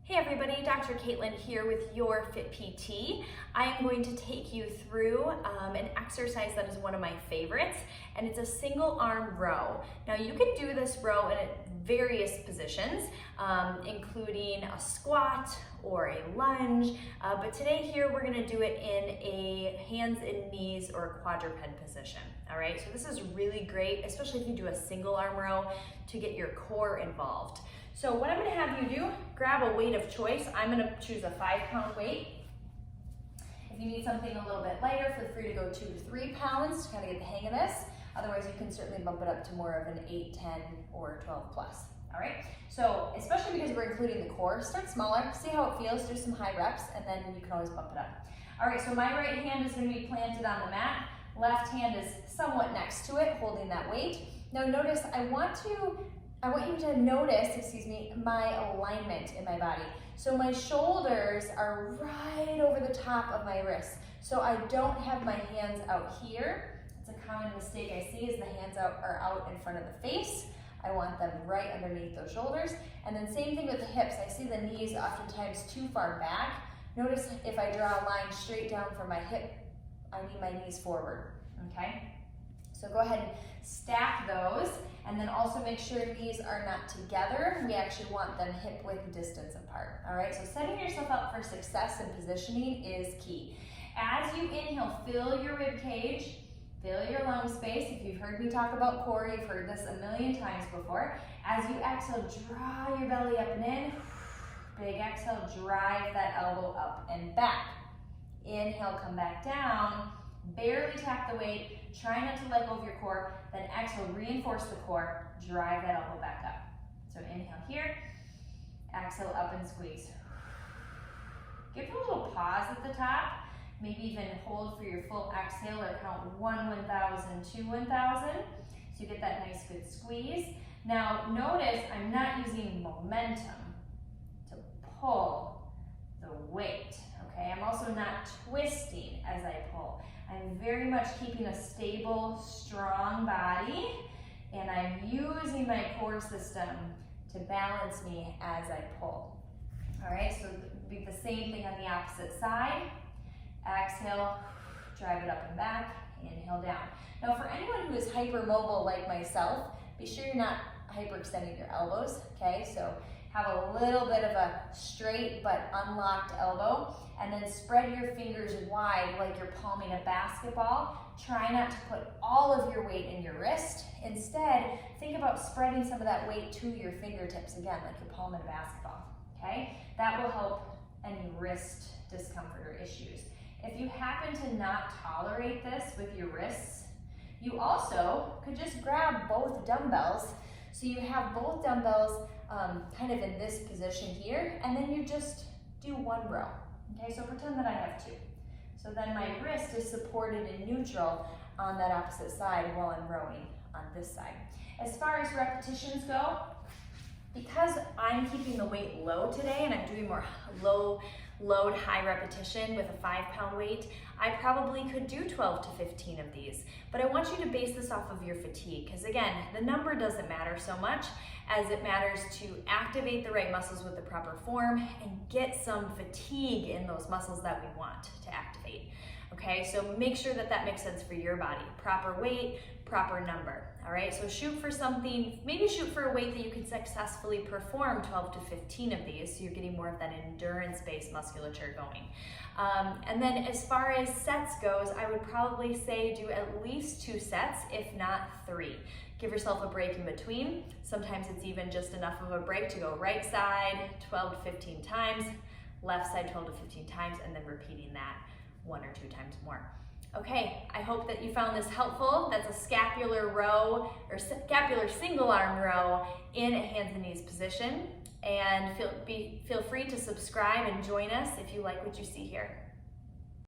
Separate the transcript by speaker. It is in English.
Speaker 1: Hey everybody, Dr. Caitlin here with your Fit PT. I am going to take you through an exercise that is one of my favorites, and it's a single arm row. Now you can do this row in various positions, including a squat or a lunge, but today here we're gonna do it in a hands and knees or a quadruped position. All right, so this is really great, especially if you do a single arm row, to get your core involved. So what I'm gonna have you do, grab a weight of choice. I'm gonna choose a 5-pound weight. If you need something a little bit lighter, feel free to go 2 to 3 pounds to kind of get the hang of this. Otherwise, you can certainly bump it up to more of an 8, 10, or 12 plus. All right, so especially because we're including the core, start smaller, see how it feels, do some high reps, and then you can always bump it up. All right, so my right hand is gonna be planted on the mat. Left hand is somewhat next to it, holding that weight. Now notice, I want you to notice, my alignment in my body. So my shoulders are right over the top of my wrists. So I don't have my hands out here. It's a common mistake I see is the hands are out in front of the face. I want them right underneath those shoulders. And then same thing with the hips. I see the knees oftentimes too far back. Notice if I draw a line straight down from my hip, I need my knees forward, okay? So go ahead and stack those, and then also make sure knees are not together. We actually want them hip width distance apart, all right? So setting yourself up for success and positioning is key. As you inhale, fill your rib cage, fill your lung space. If you've heard me talk about core, you've heard this a million times before. As you exhale, draw your belly up and in. Big exhale, drive that elbow up and back. Inhale, come back down. Barely tap the weight, try not to let go of your core, then exhale, reinforce the core, drive that elbow back up. So inhale here, exhale up and squeeze. Give it a little pause at the top, maybe even hold for your full exhale or count 1 1,000, 2 1,000, so you get that nice good squeeze. Now notice I'm not using momentum to pull the weight, okay? I'm also not twisting as I pull. I'm very much keeping a stable, strong body, and I'm using my core system to balance me as I pull. All right, so be the same thing on the opposite side. Exhale, drive it up and back, inhale down. Now for anyone who is hypermobile like myself, be sure you're not hyperextending your elbows, okay? So have a little bit of a straight but unlocked elbow, and then spread your fingers wide like you're palming a basketball. Try not to put all of your weight in your wrist. Instead, think about spreading some of that weight to your fingertips, again, like you're palming a basketball, okay? That will help any wrist discomfort or issues. If you happen to not tolerate this with your wrists, you also could just grab both dumbbells. So you have both dumbbells kind of in this position here, and then you just do 1 row. Okay, so pretend that I have 2. So then my wrist is supported in neutral on that opposite side while I'm rowing on this side. As far as repetitions go, because I'm keeping the weight low today and I'm doing more low load, high repetition with a 5-pound weight, I probably could do 12 to 15 of these. But I want you to base this off of your fatigue, because again, the number doesn't matter so much as it matters to activate the right muscles with the proper form and get some fatigue in those muscles that we want to activate. Okay, so make sure that that makes sense for your body. Proper weight, proper number. All right, so shoot for something, maybe shoot for a weight that you can successfully perform 12 to 15 of these, so you're getting more of that endurance-based musculature going. And then as far as sets goes, I would probably say do at least 2 sets, if not 3. Give yourself a break in between. Sometimes it's even just enough of a break to go right side 12 to 15 times, left side 12 to 15 times, and then repeating that 1 or 2 times more. Okay, I hope that you found this helpful. That's a scapular row, or scapular single arm row in a hands and knees position. And feel free to subscribe and join us if you like what you see here.